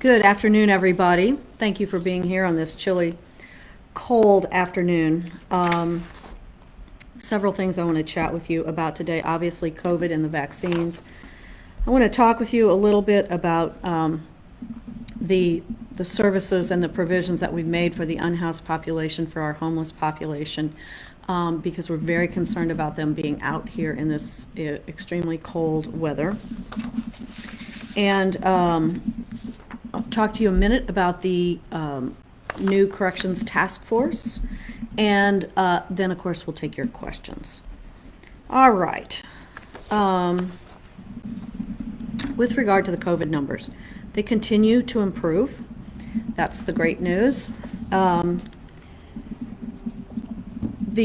Good afternoon, everybody. Thank you for being here on this chilly, cold afternoon. Several things I want to chat with you about today. Obviously, COVID and the vaccines. I want to talk with you a little bit about the services and the provisions that we've made for the unhoused population, for our homeless population, because we're very concerned about them being out here in this extremely cold weather. And I'll talk to you a minute about the new Corrections Task Force, and then, of course, we'll take your questions. All right. With regard to the COVID numbers, they continue to improve. That's the great news. The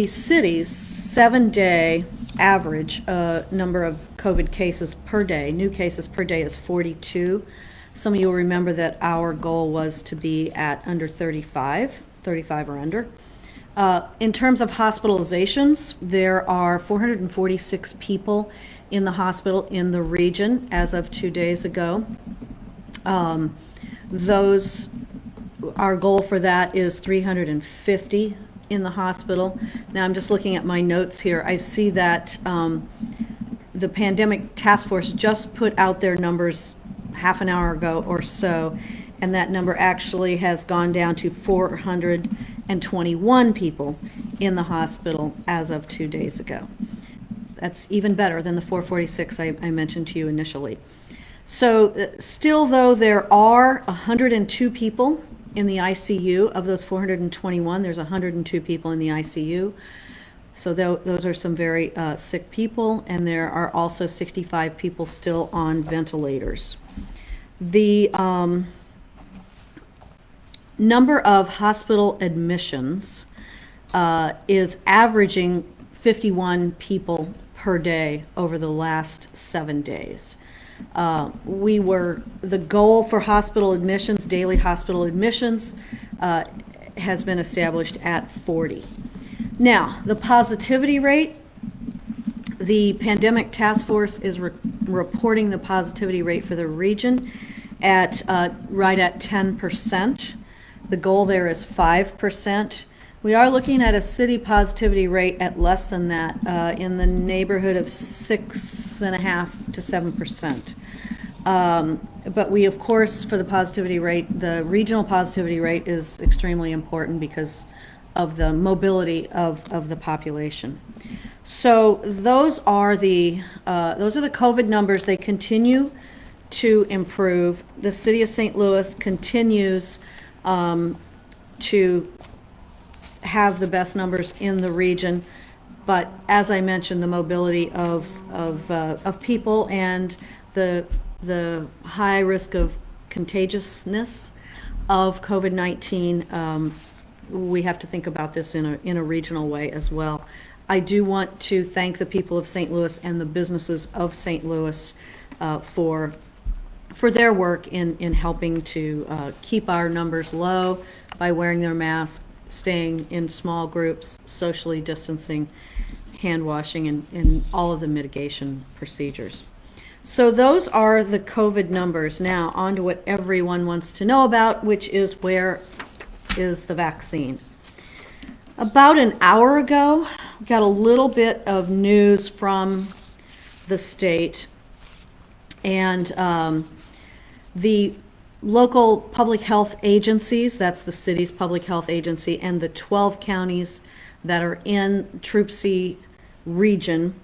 city's 7-day average number of COVID cases per day, new cases per day, is 42. Some of you will remember that our goal was to be at under 35 or under. In terms of hospitalizations, there are 446 people in the hospital in the region as of 2 days ago. Our goal for that is 350 in the hospital. Now I'm just looking at my notes here. I see that the Pandemic Task Force just put out their numbers half an hour ago or so, and that number actually has gone down to 421 people in the hospital as of 2 days ago. That's even better than the 446 I mentioned to you initially. So still, though, there are 102 people in the ICU. Of those 421, there's 102 people in the ICU. So those are some very sick people, and there are also 65 people still on ventilators. The number of hospital admissions is averaging 51 people per day over the last 7 days. The goal for hospital admissions, daily hospital admissions, has been established at 40. Now, the positivity rate, the Pandemic Task Force is reporting the positivity rate for the region at right at 10%. The goal there is 5%. We are looking at a city positivity rate at less than that, in the neighborhood of 6.5% to 7%. But we, of course, for the positivity rate, the regional positivity rate is extremely important because of the mobility of the population. So those are the COVID numbers. They continue to improve. The city of St. Louis continues to have the best numbers in the region, but as I mentioned, the mobility of people and the high risk of contagiousness of COVID-19, we have to think about this in a regional way as well. I do want to thank the people of St. Louis and the businesses of St. Louis for their work in helping to keep our numbers low by wearing their masks, staying in small groups, socially distancing, hand washing, and all of the mitigation procedures. So those are the COVID numbers. Now on to what everyone wants to know about, which is where is the vaccine. About an hour ago, got a little bit of news from the state, and the local public health agencies, that's the city's public health agency, and the 12 counties that are in Troop C region.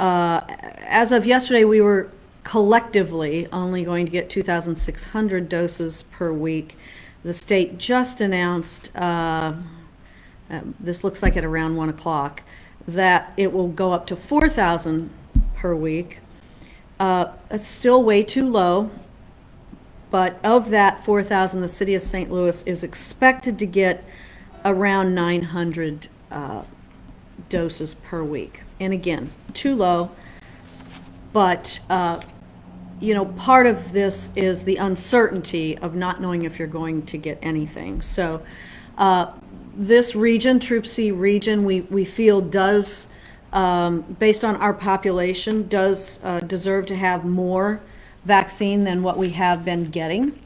As of yesterday, we were collectively only going to get 2,600 doses per week. The state just announced, this looks like at around 1 o'clock, that it will go up to 4,000 per week. That's still way too low. But of that 4,000, the city of St. Louis is expected to get around 900 doses per week. And again, too low. But, part of this is the uncertainty of not knowing if you're going to get anything. So this region, Troop C region, we feel does, based on our population, does deserve to have more vaccine than what we have been getting.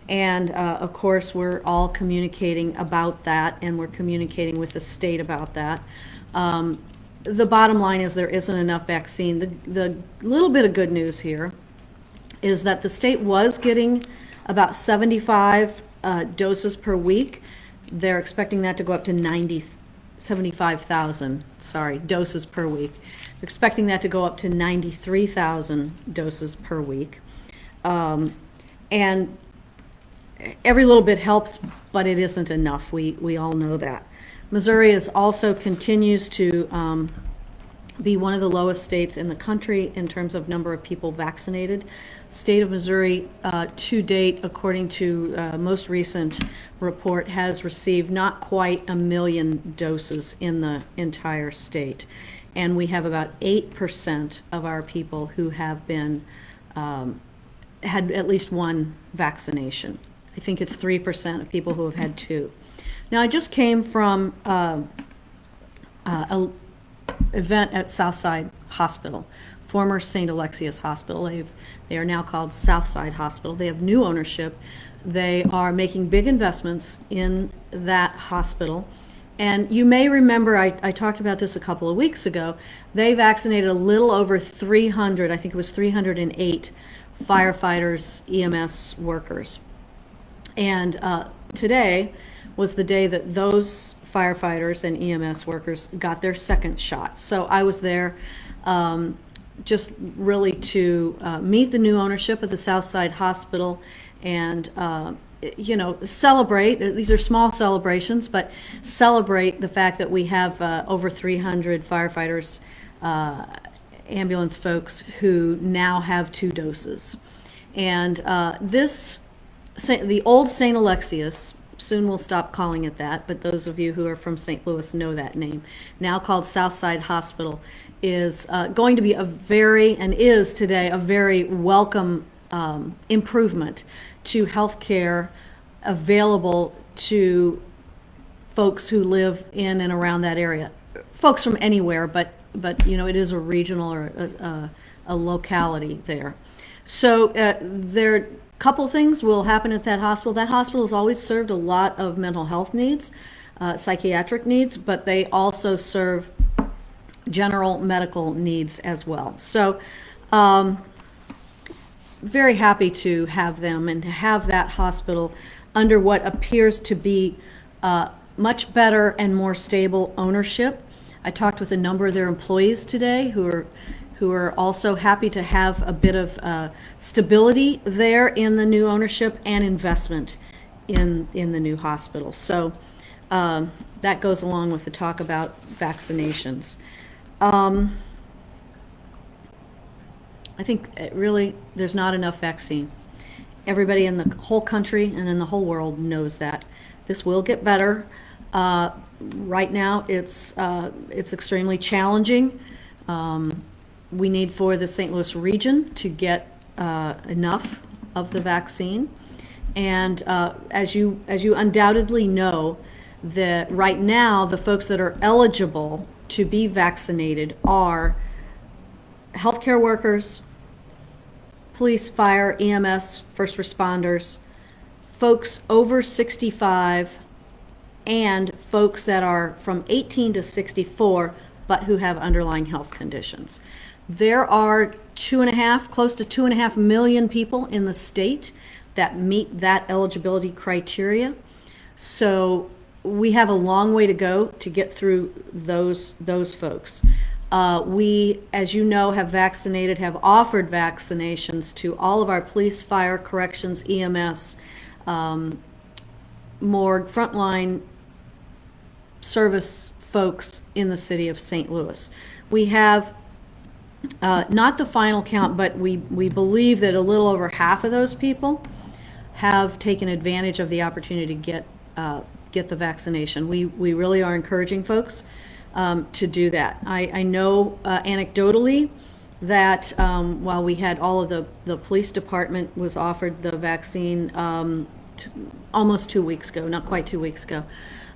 And of course, we're all communicating about that, and we're communicating with the state about that. The bottom line is there isn't enough vaccine. The little bit of good news here is that the state was getting about 75 doses per week. They're expecting that to go up to 75,000, doses per week. They're expecting that to go up to 93,000 doses per week. And every little bit helps, but it isn't enough. We all know that. Missouri is also continues to be one of the lowest states in the country in terms of number of people vaccinated. State of Missouri, to date, according to most recent report, has received not quite 1 million doses in the entire state. And we have about 8% of our people who have been, had at least one vaccination. I think it's 3% of people who have had two. Now, I just came from an event at Southside Hospital, former St. Alexius Hospital. They are now called Southside Hospital. They have new ownership. They are making big investments in that hospital. And you may remember, I talked about this a couple of weeks ago, they vaccinated a little over 300, I think it was 308 firefighters, EMS workers. And today was the day that those firefighters and EMS workers got their second shot. So I was there just really to meet the new ownership of the Southside Hospital and celebrate. These are small celebrations, but celebrate the fact that we have over 300 firefighters, ambulance folks who now have 2 doses. And the old St. Alexius, soon we'll stop calling it that, but those of you who are from St. Louis know that name, now called Southside Hospital, is going to be is today a very welcome improvement to health care available to folks who live in and around that area. Folks from anywhere, but it is a regional or a locality there. So there are a couple things will happen at that hospital. That hospital has always served a lot of mental health needs, psychiatric needs, but they also serve general medical needs as well. So very happy to have them and to have that hospital under what appears to be much better and more stable ownership. I talked with a number of their employees today who are also happy to have a bit of stability there in the new ownership and investment in the new hospital. So that goes along with the talk about vaccinations. I think really there's not enough vaccine. Everybody in the whole country and in the whole world knows that. This will get better. Right now it's extremely challenging. We need for the St. Louis region to get enough of the vaccine. And as you undoubtedly know, that right now the folks that are eligible to be vaccinated are healthcare workers, police, fire, EMS, first responders, folks over 65, and folks that are from 18 to 64, but who have underlying health conditions. There are close to 2.5 million people in the state that meet that eligibility criteria. So we have a long way to go to get through those folks. We, as you know, have offered vaccinations to all of our police, fire, corrections, EMS, morgue, frontline service folks in the city of St. Louis. We have not the final count, but we believe that a little over half of those people have taken advantage of the opportunity to get the vaccination. We really are encouraging folks to do that. I know anecdotally that while we had all of the police department was offered the vaccine almost 2 weeks ago, not quite 2 weeks ago,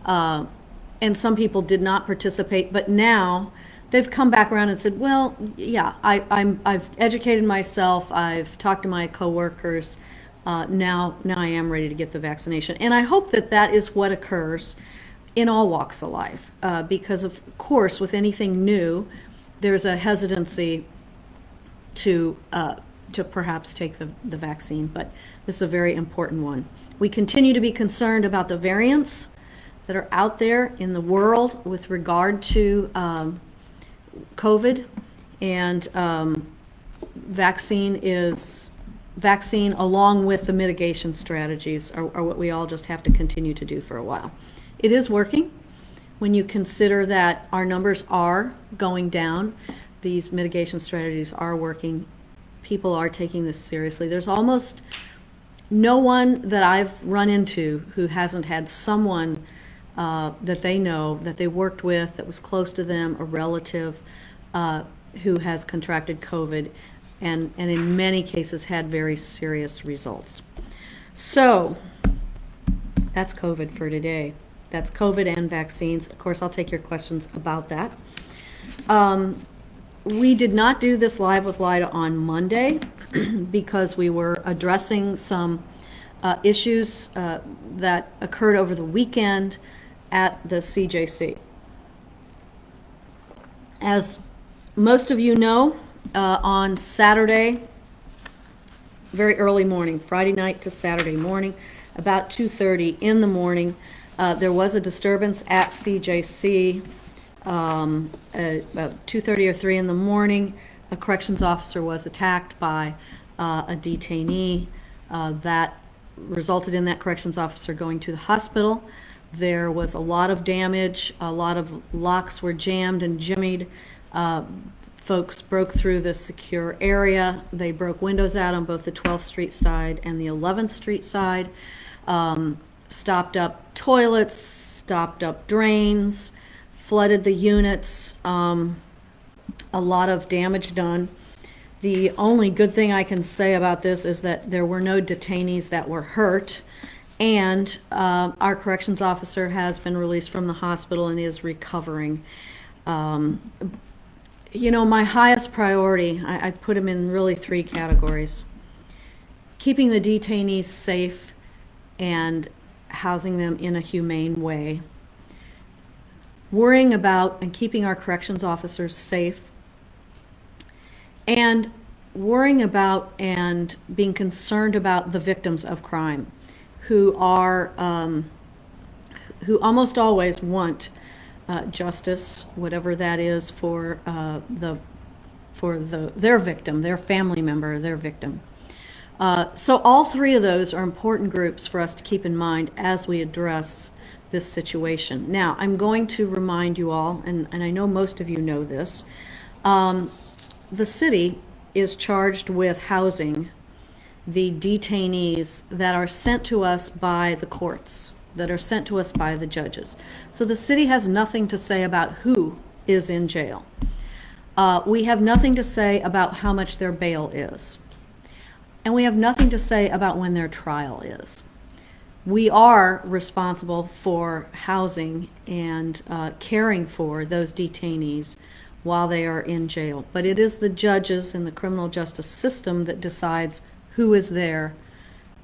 and some people did not participate, but now they've come back around and said, well, yeah, I've educated myself, I've talked to my coworkers, now I am ready to get the vaccination. And I hope that that is what occurs in all walks of life, because of course, with anything new, there's a hesitancy to perhaps take the vaccine, but this is a very important one. We continue to be concerned about the variants that are out there in the world with regard to COVID, and vaccine along with the mitigation strategies are what we all just have to continue to do for a while. It is working. When you consider that our numbers are going down, these mitigation strategies are working. People are taking this seriously. There's almost no one that I've run into who hasn't had someone that they know, that they worked with, that was close to them, a relative who has contracted COVID, and in many cases had very serious results. So that's COVID for today. That's COVID and vaccines. Of course, I'll take your questions about that. We did not do this Live with Lyda on Monday because we were addressing some issues that occurred over the weekend at the CJC. As most of you know, on Saturday, very early morning, Friday night to Saturday morning, about 2:30 in the morning, there was a disturbance at CJC. About 2:30 or 3 in the morning, a corrections officer was attacked by a detainee. That resulted in that corrections officer going to the hospital. There was a lot of damage. A lot of locks were jammed and jimmied. Folks broke through the secure area. They broke windows out on both the 12th Street side and the 11th Street side. Stopped up toilets, stopped up drains, flooded the units. A lot of damage done. The only good thing I can say about this is that there were no detainees that were hurt, and our corrections officer has been released from the hospital and is recovering. You know, my highest priority, I put them in really 3 categories: keeping the detainees safe and housing them in a humane way, worrying about and keeping our corrections officers safe, and worrying about and being concerned about the victims of crime, who are who almost always want justice, whatever that is, for their victim, their family member, their victim. So all 3 of those are important groups for us to keep in mind as we address this situation. Now, I'm going to remind you all, and I know most of you know this, the city is charged with housing the detainees that are sent to us by the courts, that are sent to us by the judges. So the city has nothing to say about who is in jail. We have nothing to say about how much their bail is. And we have nothing to say about when their trial is. We are responsible for housing and caring for those detainees while they are in jail. But it is the judges in the criminal justice system that decides who is there,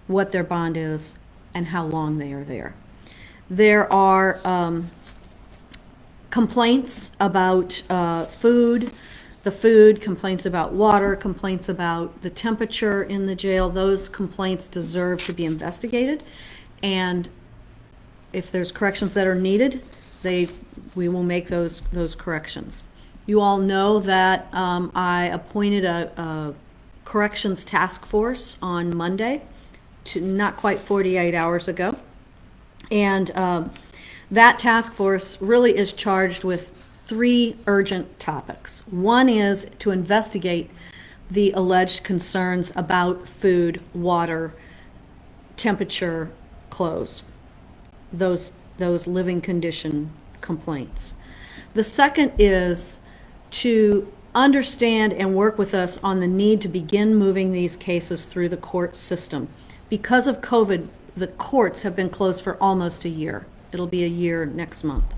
what their bond is, and how long they are there. There are complaints about food, complaints about water, complaints about the temperature in the jail. Those complaints deserve to be investigated, and if there's corrections that are needed, we will make those corrections. You all know that I appointed a corrections task force on Monday, not quite 48 hours ago, and that task force really is charged with 3 urgent topics. One is to investigate the alleged concerns about food, water, temperature, clothes, those living condition complaints. The second is to understand and work with us on the need to begin moving these cases through the court system. Because of COVID, the courts have been closed for almost a year. It'll be a year next month.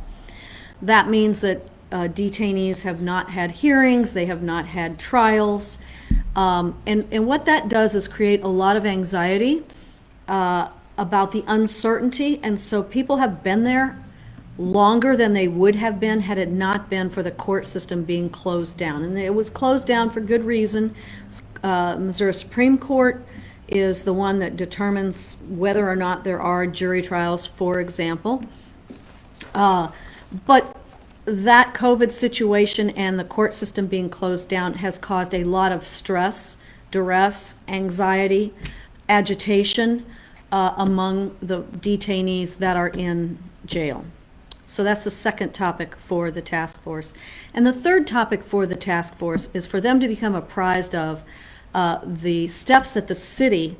That means that detainees have not had hearings, they have not had trials. And what that does is create a lot of anxiety about the uncertainty. And so people have been there longer than they would have been had it not been for the court system being closed down. And it was closed down for good reason. Missouri Supreme Court is the one that determines whether or not there are jury trials, for example. But that COVID situation and the court system being closed down has caused a lot of stress, duress, anxiety, agitation among the detainees that are in jail. So that's the second topic for the task force. And the third topic for the task force is for them to become apprised of the steps that the city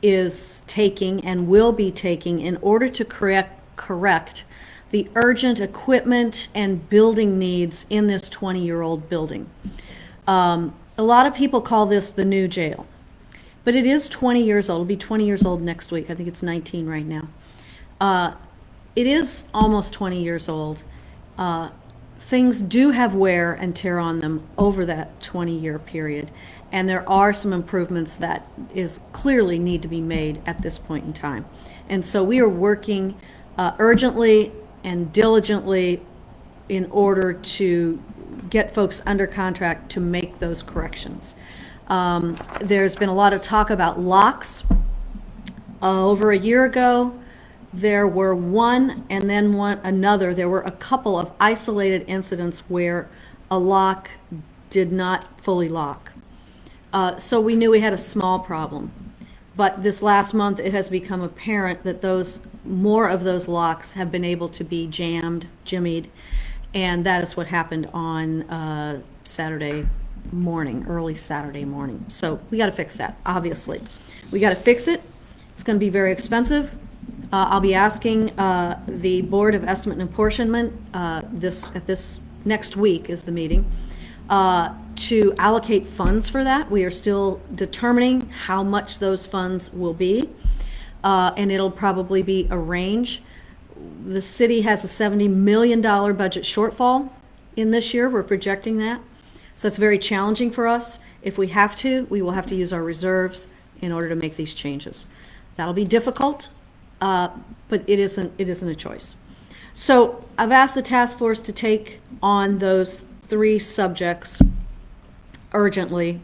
is taking and will be taking in order to correct the urgent equipment and building needs in this 20-year-old building. A lot of people call this the new jail, but it is 20 years old. It'll be 20 years old next week. I think it's 19 right now. It is almost 20 years old. Things do have wear and tear on them over that 20-year period, and there are some improvements that is clearly need to be made at this point in time. And so we are working urgently and diligently in order to get folks under contract to make those corrections. There's been a lot of talk about locks. Over a year ago, there were one and then another. There were a couple of isolated incidents where a lock did not fully lock. So we knew we had a small problem. But this last month, it has become apparent that more of those locks have been able to be jammed, jimmied, and that is what happened on Saturday morning, early Saturday morning. So we got to fix that, obviously. We got to fix it. It's going to be very expensive. I'll be asking the Board of Estimate and Apportionment this next week is the meeting, to allocate funds for that. We are still determining how much those funds will be, and it'll probably be a range. The city has a $70 million budget shortfall in this year. We're projecting that. So it's very challenging for us. If we have to, we will have to use our reserves in order to make these changes. That'll be difficult, but it isn't a choice. So I've asked the task force to take on those three subjects urgently.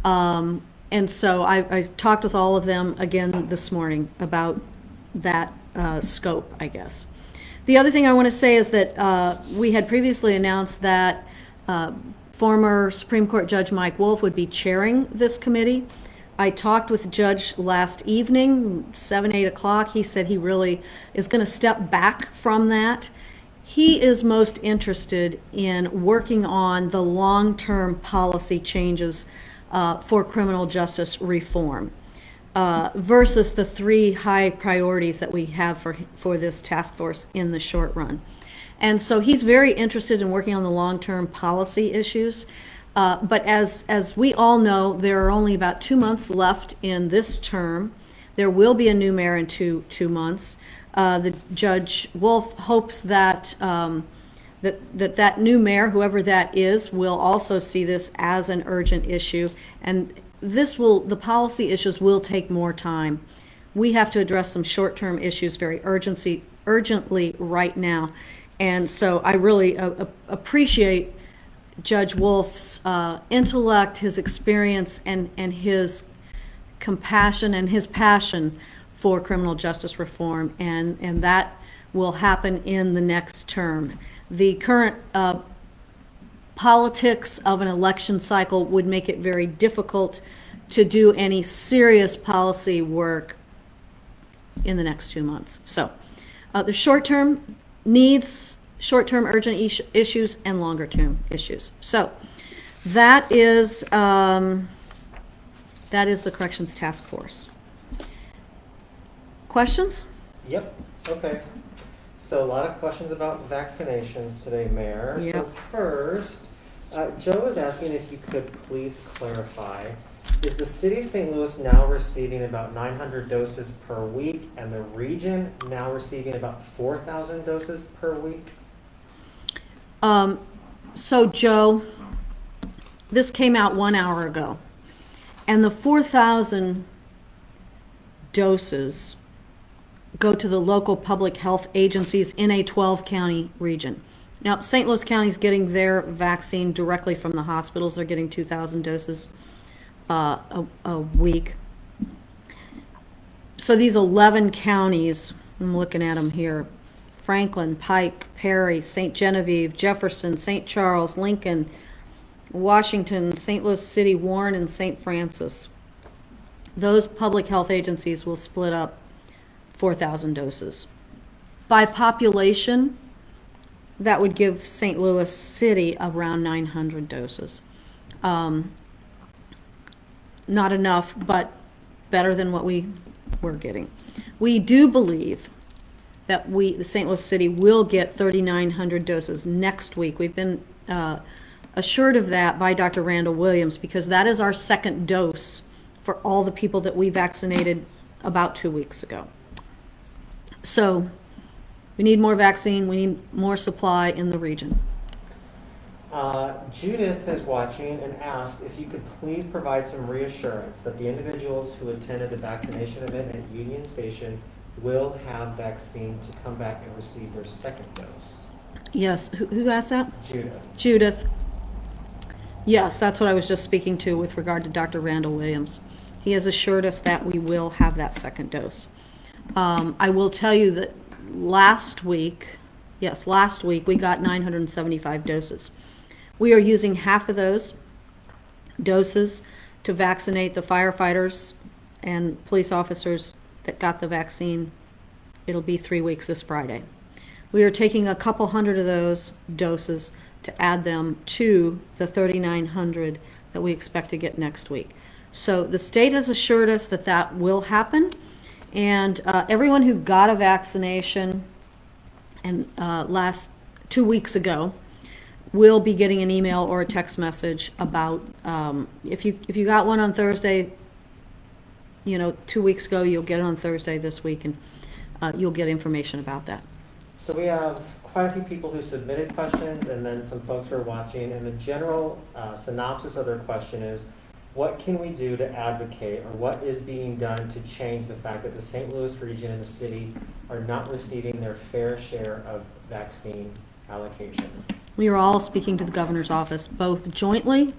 And so I talked with all of them again this morning about that scope, I guess. The other thing I want to say is that we had previously announced that former Supreme Court Judge Mike Wolf would be chairing this committee. I talked with the judge last evening, 7, 8 o'clock. He said he really is going to step back from that. He is most interested in working on the long-term policy changes for criminal justice reform versus the three high priorities that we have for this task force in the short run. And so he's very interested in working on the long-term policy issues. But as we all know, there are only about 2 months left in this term. There will be a new mayor in two months. The Judge Wolf hopes that that new mayor, whoever that is, will also see this as an urgent issue, and the policy issues will take more time. We have to address some short-term issues very urgently right now, and so I really appreciate Judge Wolf's intellect, his experience, and his compassion and his passion for criminal justice reform, and that will happen in the next term. The current politics of an election cycle would make it very difficult to do any serious policy work in the next 2 months. So the short-term needs, short-term urgent issues, and longer-term issues. So that is the Corrections Task Force. Questions? Yep. Okay. So a lot of questions about vaccinations today, Mayor. Yep. So first, Joe was asking if you could please clarify, is the city of St. Louis now receiving about 900 doses per week and the region now receiving about 4,000 doses per week? So Joe, this came out 1 hour ago. And the 4,000 doses go to the local public health agencies in a 12-county region. Now, St. Louis County is getting their vaccine directly from the hospitals. They're getting 2,000 doses a week. So these 11 counties, I'm looking at them here: Franklin, Pike, Perry, St. Genevieve, Jefferson, St. Charles, Lincoln, Washington, St. Louis City, Warren, and St. Francis. Those public health agencies will split up 4,000 doses. By population, that would give St. Louis City around 900 doses. Not enough, but better than what we were getting. We do believe that the St. Louis City will get 3,900 doses next week. We've been assured of that by Dr. Randall Williams, because that is our second dose for all the people that we vaccinated about 2 weeks ago. So we need more vaccine, we need more supply in the region. Judith is watching and asked if you could please provide some reassurance that the individuals who attended the vaccination event at Union Station will have vaccine to come back and receive their second dose. Yes, who asked that? Judith. Judith. Yes, that's what I was just speaking to with regard to Dr. Randall Williams. He has assured us that we will have that second dose. I will tell you that last week we got 975 doses. We are using half of those doses to vaccinate the firefighters and police officers that got the vaccine. It'll be 3 weeks this Friday. We are taking a couple hundred of those doses to add them to the 3,900 that we expect to get next week. So the state has assured us that that will happen, and everyone who got a vaccination and last 2 weeks ago will be getting an email or a text message about if you got one on Thursday, 2 weeks ago, you'll get it on Thursday this week, and you'll get information about that. So we have quite a few people who submitted questions, and then some folks who are watching, and the general synopsis of their question is, what can we do to advocate, or what is being done to change the fact that the St. Louis region and the city are not receiving their fair share of vaccine allocation? We are all speaking to the governor's office, both jointly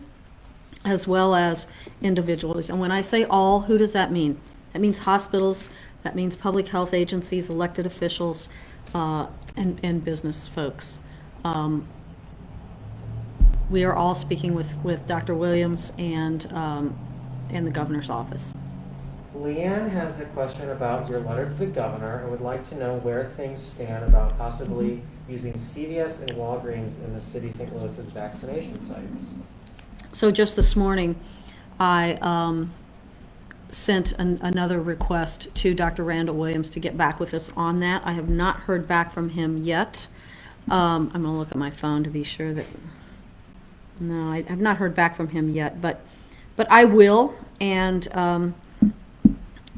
as well as individuals. And when I say all, who does that mean? That means hospitals, that means public health agencies, elected officials, and business folks. We are all speaking with Dr. Williams and the governor's office. Leanne has a question about your letter to the governor and would like to know where things stand about possibly using CVS and Walgreens in the city of St. Louis's vaccination sites. So just this morning, I sent another request to Dr. Randall Williams to get back with us on that. I have not heard back from him yet. I'm going to look at my phone to be sure that... No, I have not heard back from him yet, but I will. And,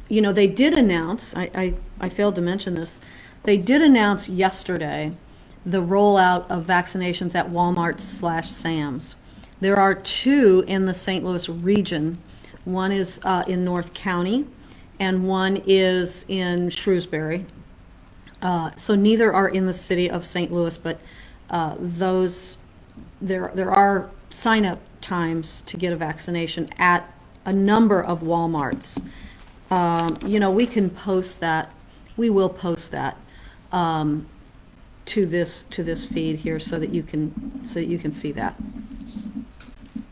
they did announce, I failed to mention this, they did announce yesterday the rollout of vaccinations at Walmart/Sam's. There are 2 in the St. Louis region. One is in North County, and one is in Shrewsbury. So neither are in the city of St. Louis, but there are sign-up times to get a vaccination at a number of Walmarts. We can post that. We will post that to this feed here so that you can see that.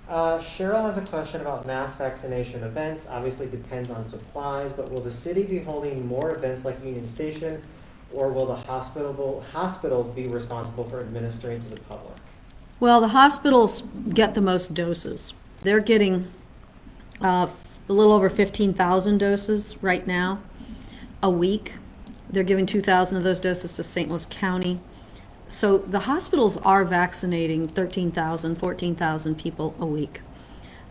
Cheryl has a question about mass vaccination events. Obviously depends on supplies, but will the city be holding more events like Union Station, or will the hospitals be responsible for administering to the public? Well, the hospitals get the most doses. They're getting a little over 15,000 doses right now a week. They're giving 2,000 of those doses to St. Louis County. So the hospitals are vaccinating 13,000, 14,000 people a week.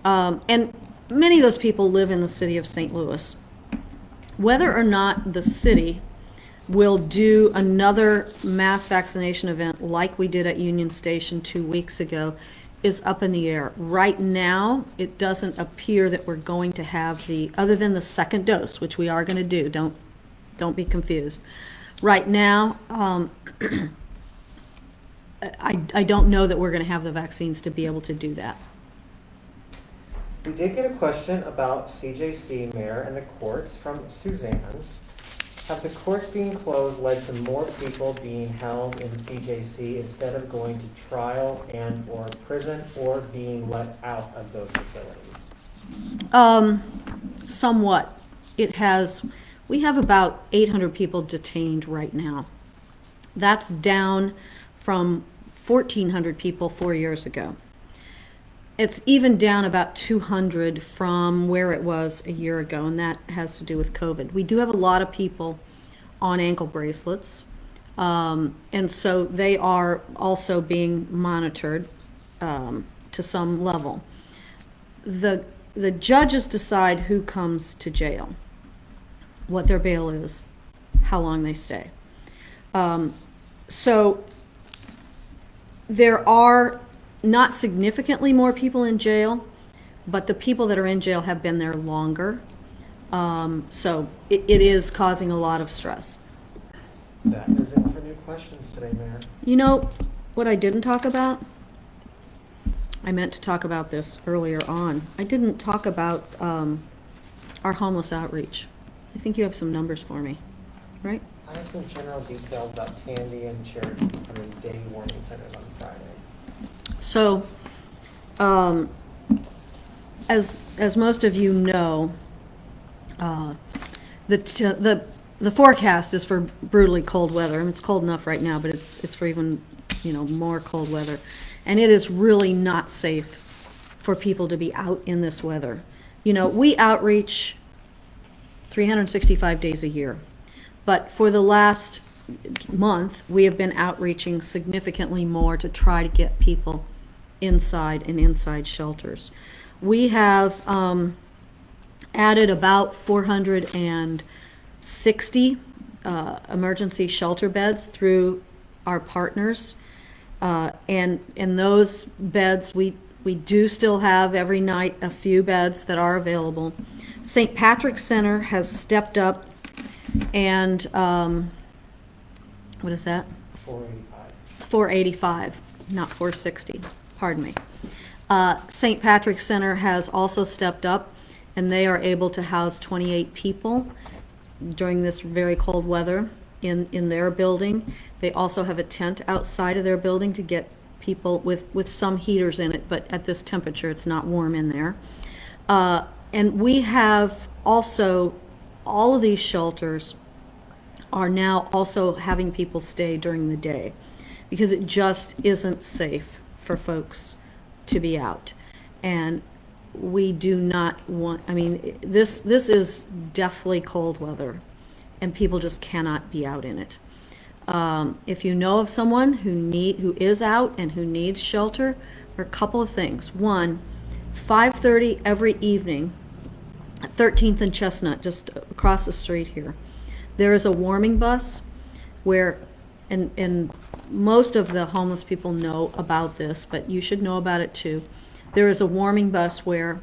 And many of those people live in the city of St. Louis. Whether or not the city will do another mass vaccination event like we did at Union Station 2 weeks ago is up in the air. Right now, it doesn't appear that we're going to have other than the second dose, which we are going to do, don't be confused. Right now, I don't know that we're going to have the vaccines to be able to do that. We did get a question about CJC, Mayor, and the courts from Suzanne. Have the courts being closed led to more people being held in CJC instead of going to trial and or prison or being let out of those facilities? Somewhat. We have about 800 people detained right now. That's down from 1,400 people 4 years ago. It's even down about 200 from where it was a year ago, and that has to do with COVID. We do have a lot of people on ankle bracelets, and so they are also being monitored to some level. The judges decide who comes to jail, what their bail is, how long they stay. So there are not significantly more people in jail, but the people that are in jail have been there longer. So it is causing a lot of stress. That is it for new questions today, Mayor. You know what I didn't talk about? I meant to talk about this earlier on. I didn't talk about our homeless outreach. I think you have some numbers for me, right? I have some general details about Tandy and Cherokee coming day warning centers on Friday. So, as most of you know, the forecast is for brutally cold weather. I mean, it's cold enough right now, but it's for even more cold weather, and it is really not safe for people to be out in this weather. We outreach 365 days a year, but for the last month, we have been outreaching significantly more to try to get people inside shelters. We have added about 460 emergency shelter beds through our partners, and in those beds we do still have every night a few beds that are available. St. Patrick's Center has stepped up, and what is that? 485. It's 485, not 460. Pardon me. St. Patrick's Center has also stepped up, and they are able to house 28 people during this very cold weather in their building. They also have a tent outside of their building to get people with some heaters in it, but at this temperature it's not warm in there. And we have also, all of these shelters are now also having people stay during the day because it just isn't safe for folks to be out. And we do not want, this is deathly cold weather, and people just cannot be out in it. If you know of someone who is out and who needs shelter, there are a couple of things. One, 5:30 every evening at 13th and Chestnut, just across the street here, there is a warming bus where, and most of the homeless people know about this, but you should know about it too. There is a warming bus where,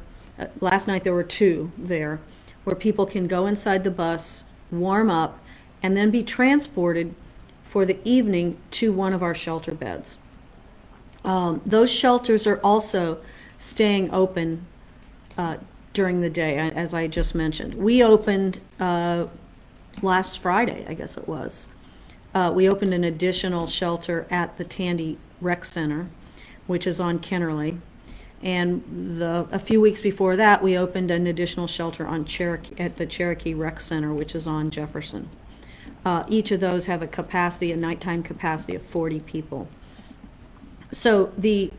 last night there were two there, where people can go inside the bus, warm up, and then be transported for the evening to one of our shelter beds. Those shelters are also staying open during the day, as I just mentioned. We opened last Friday, I guess it was. We opened an additional shelter at the Tandy Rec Center, which is on Kennerly. And a few weeks before that, we opened an additional shelter at the Cherokee Rec Center, which is on Jefferson. Each of those have a nighttime capacity of 40 people. So the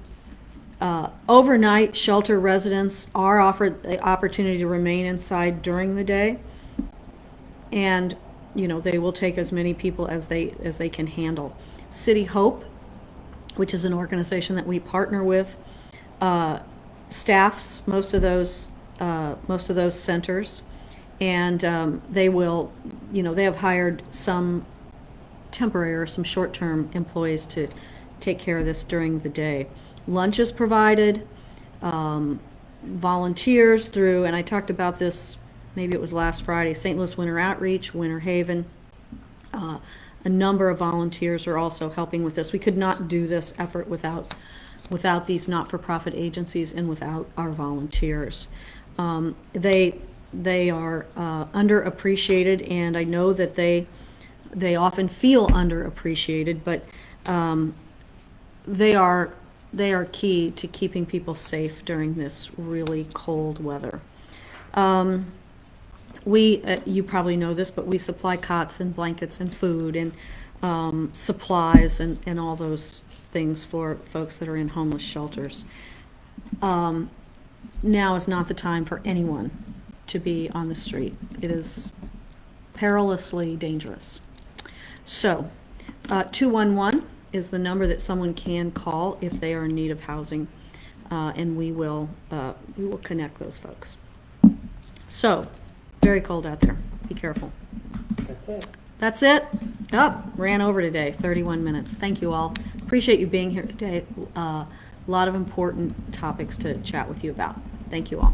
overnight shelter residents are offered the opportunity to remain inside during the day, and they will take as many people as they can handle. City Hope, which is an organization that we partner with, staffs most of those centers, and they have hired some temporary or some short-term employees to take care of this during the day. lunches provided, volunteers through, and I talked about this, maybe it was last Friday, St. Louis Winter Outreach, Winter Haven. A number of volunteers are also helping with this. We could not do this effort without these not-for-profit agencies and without our volunteers. They are underappreciated, and I know that they often feel underappreciated, but they are key to keeping people safe during this really cold weather. You probably know this, but we supply cots and blankets and food and supplies and all those things for folks that are in homeless shelters. Now is not the time for anyone to be on the street. It is perilously dangerous. So, 211 is the number that someone can call if they are in need of housing, and we will connect those folks. So, very cold out there. Be careful. That's it. That's it. Ran over today, 31 minutes. Thank you all. Appreciate you being here today. A lot of important topics to chat with you about. Thank you all.